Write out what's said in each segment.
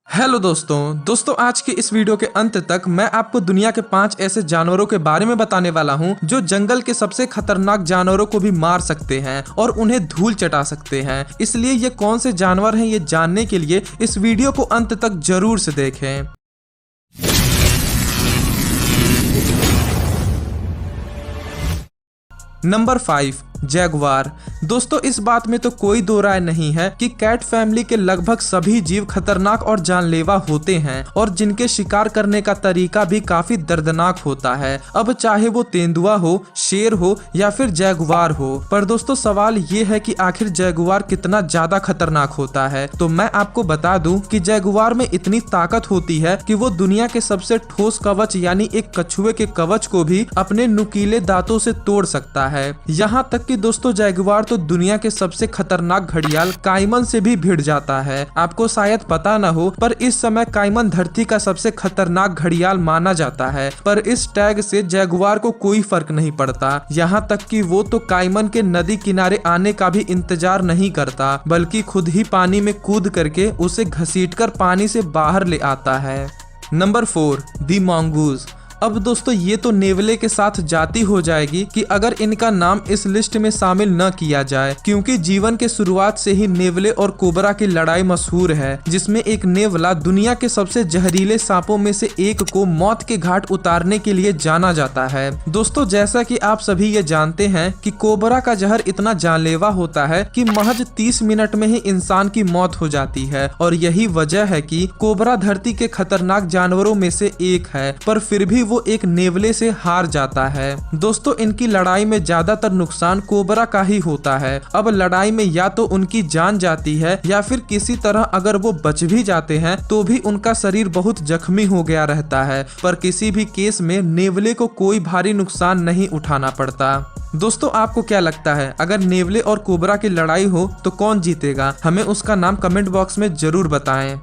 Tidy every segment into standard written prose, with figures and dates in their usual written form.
Hello दोस्तों आज की इस वीडियो के अंत तक मैं आपको दुनिया के 5 ऐसे जानवरों के बारे में बताने वाला हूं जो जंगल के सबसे खतरनाक जानवरों को भी मार सकते हैं और उन्हें धूल चटा सकते हैं। इसलिए ये कौन से जानवर हैं ये जानने के लिए इस वीडियो को अंत तक जरूर से देखें। Number 5 Jaguar. दोस्तों इस बात में तो कोई दो राय नहीं है कि कैट फैमिली के लगभग सभी जीव खतरनाक और जानलेवा होते हैं और जिनके शिकार करने का तरीका भी काफी दर्दनाक होता है। अब चाहे वो तेंदुआ हो, शेर हो या फिर जैगुआर हो। पर दोस्तों सवाल ये है कि आखिर जैगुआर कितना ज्यादा खतरनाक होता है। तो मैं आपको बता दूं कि जैगुआर में इतनी ताकत होती है कि वो दुनिया के सबसे ठोस कवच यानी एक कछुए के कवच को भी अपने नुकीले दांतों से तोड़ सकता है। यहाँ तक कि दोस्तों जैगुआर तो दुनिया के सबसे खतरनाक घड़ियाल काइमन से भी भिड़ जाता है। आपको शायद पता न हो पर इस समय काइमन धरती का सबसे खतरनाक घड़ियाल माना जाता है। पर इस टैग से जैगुआर को कोई फर्क नहीं पड़ता। यहाँ तक कि वो तो काइमन के नदी किनारे आने का भी इंतजार नहीं करता बल्कि खुद ही पानी में कूद करके उसे घसीटकर पानी से बाहर ले आता है। नंबर 4 दी मंगूज। अब दोस्तों ये तो नेवले के साथ जाती हो जाएगी कि अगर इनका नाम इस लिस्ट में शामिल न किया जाए, क्योंकि जीवन के शुरुआत से ही नेवले और कोबरा की लड़ाई मशहूर है, जिसमें एक नेवला दुनिया के सबसे जहरीले सांपों में से एक को मौत के घाट उतारने के लिए जाना जाता है। दोस्तों जैसा कि आप सभी ये जानते हैं कि कोबरा का जहर इतना जानलेवा होता है कि महज 30 मिनट में ही इंसान की मौत हो जाती है और यही वजह है कि कोबरा धरती के खतरनाक जानवरों में से एक है, पर फिर भी वो एक नेवले से हार जाता है। दोस्तों इनकी लड़ाई में ज्यादातर नुकसान कोबरा का ही होता है। अब लड़ाई में या तो उनकी जान जाती है या फिर किसी तरह अगर वो बच भी जाते हैं तो भी उनका शरीर बहुत जख्मी हो गया रहता है। पर किसी भी केस में नेवले को कोई भारी नुकसान नहीं उठाना पड़ता। दोस्तों आपको क्या लगता है अगर नेवले और कोबरा की लड़ाई हो तो कौन जीतेगा? हमें उसका नाम कमेंट बॉक्स में जरूर बताएं।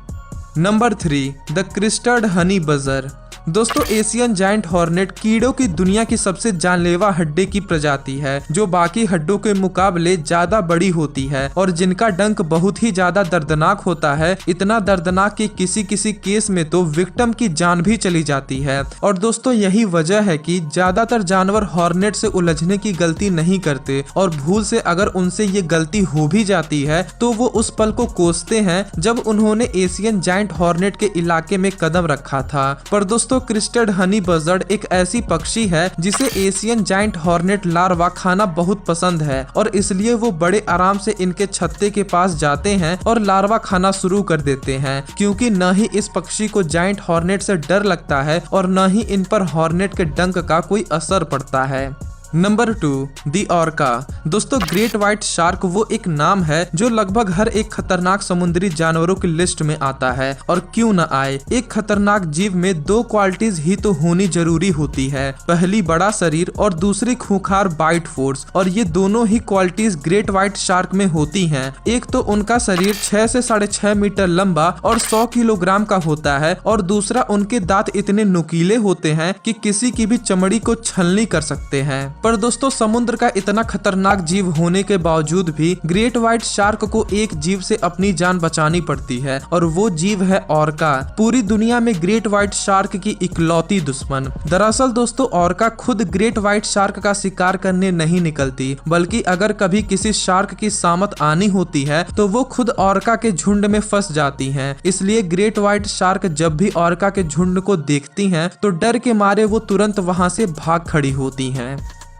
Number 3 the crested Honey buzzer. दोस्तों एशियन जायंट हॉर्नेट कीड़ों की दुनिया की सबसे जानलेवा हड्डी की प्रजाति है जो बाकी हड्डों के मुकाबले ज्यादा बड़ी होती है और जिनका डंक बहुत ही ज्यादा दर्दनाक होता है। इतना दर्दनाक कि किसी किसी केस में तो विक्टिम की जान भी चली जाती है। और दोस्तों यही वजह है कि ज्यादातर जानवर हॉर्नेट से उलझने की गलती नहीं करते और भूल से अगर उनसे ये गलती हो भी जाती है तो वो उस पल को कोसते हैं जब उन्होंने एशियन जायंट हॉर्नेट के इलाके में कदम रखा था। पर दोस्तों क्रेस्टेड हनी बजर्ड एक ऐसी पक्षी है जिसे एशियन जायंट हॉर्नेट लार्वा खाना बहुत पसंद है और इसलिए वो बड़े आराम से इनके छत्ते के पास जाते हैं और लार्वा खाना शुरू कर देते हैं, क्योंकि न ही इस पक्षी को जायंट हॉर्नेट से डर लगता है और न ही इन पर हॉर्नेट के डंक का कोई असर पड़ता है। नंबर 2 दी ऑर्का। दोस्तों ग्रेट व्हाइट शार्क वो एक नाम है जो लगभग हर एक खतरनाक समुद्री जानवरों की लिस्ट में आता है। और क्यों न आए, एक खतरनाक जीव में 2 क्वालिटीज ही तो होनी जरूरी होती है। पहली बड़ा शरीर और दूसरी खूंखार बाइट फोर्स, और ये दोनों ही क्वालिटीज ग्रेट व्हाइट शार्क में होती हैं। एक तो उनका शरीर 6 से 6.5 मीटर लंबा और 100 किलोग्राम का होता है और दूसरा उनके दांत इतने नुकीले होते हैं कि किसी की भी चमड़ी को छलनी कर सकते हैं। पर दोस्तों समुद्र का इतना खतरनाक जीव होने के बावजूद भी ग्रेट व्हाइट शार्क को एक जीव से अपनी जान बचानी पड़ती है और वो जीव है ऑर्का, पूरी दुनिया में ग्रेट व्हाइट शार्क की इकलौती दुश्मन। दरअसल दोस्तों ऑर्का खुद ग्रेट व्हाइट शार्क का शिकार करने नहीं निकलती, बल्कि अगर कभी किसी शार्क की सामत आनी होती है तो वो खुद ऑर्का के झुंड में फंस जाती हैं। इसलिए ग्रेट व्हाइट शार्क जब भी ऑर्का के झुंड को देखती हैं तो डर के मारे वो तुरंत वहां से भाग खड़ी होती हैं।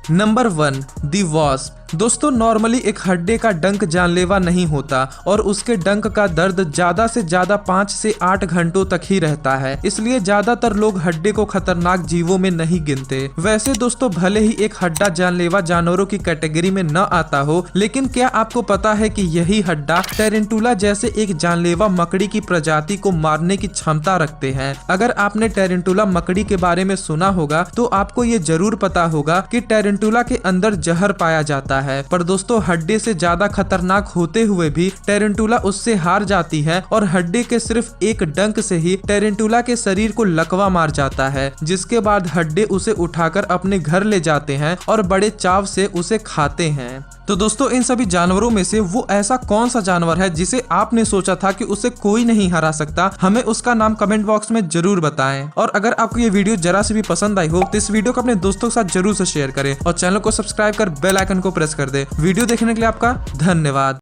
नंबर 1 दी वॉस्प। दोस्तों नॉर्मली एक हड्डे का डंक जानलेवा नहीं होता और उसके डंक का दर्द ज्यादा से ज्यादा 5 से 8 घंटों तक ही रहता है। इसलिए ज्यादातर लोग हड्डे को खतरनाक जीवों में नहीं गिनते। वैसे दोस्तों भले ही एक हड्डा जानलेवा जानवरों की कैटेगरी में न आता हो, लेकिन क्या आपको पता है कि यही हड्डा टेरेंटुला जैसे एक जानलेवा मकड़ी की प्रजाति को मारने की क्षमता रखते हैं। अगर आपने टेरेंटुला मकड़ी के बारे में सुना होगा तो आपको ये जरूर पता होगा कि टेरेंटुला के अंदर जहर पाया जाता जाता है। पर दोस्तों हड्डी से ज्यादा खतरनाक होते हुए भी टेरेंटुला उससे हार जाती है और हड्डी के सिर्फ एक डंक से ही टेरेंटुला के शरीर को लकवा मार जाता है, जिसके बाद हड्डी उसे उठाकर अपने घर ले जाते हैं और बड़े चाव से उसे खाते हैं। तो दोस्तों इन सभी जानवरों में से वो ऐसा कौन सा जानवर है जिसे आपने सोचा था कि उसे कोई नहीं हरा सकता? हमें उसका नाम कमेंट बॉक्स में जरूर बताएं। और अगर आपको ये वीडियो जरा से भी पसंद आई हो तो इस वीडियो को अपने दोस्तों के साथ जरूर से शेयर करें और चैनल को सब्सक्राइब कर बेल आइकन को प्रेस कर दे। वीडियो देखने के लिए आपका धन्यवाद।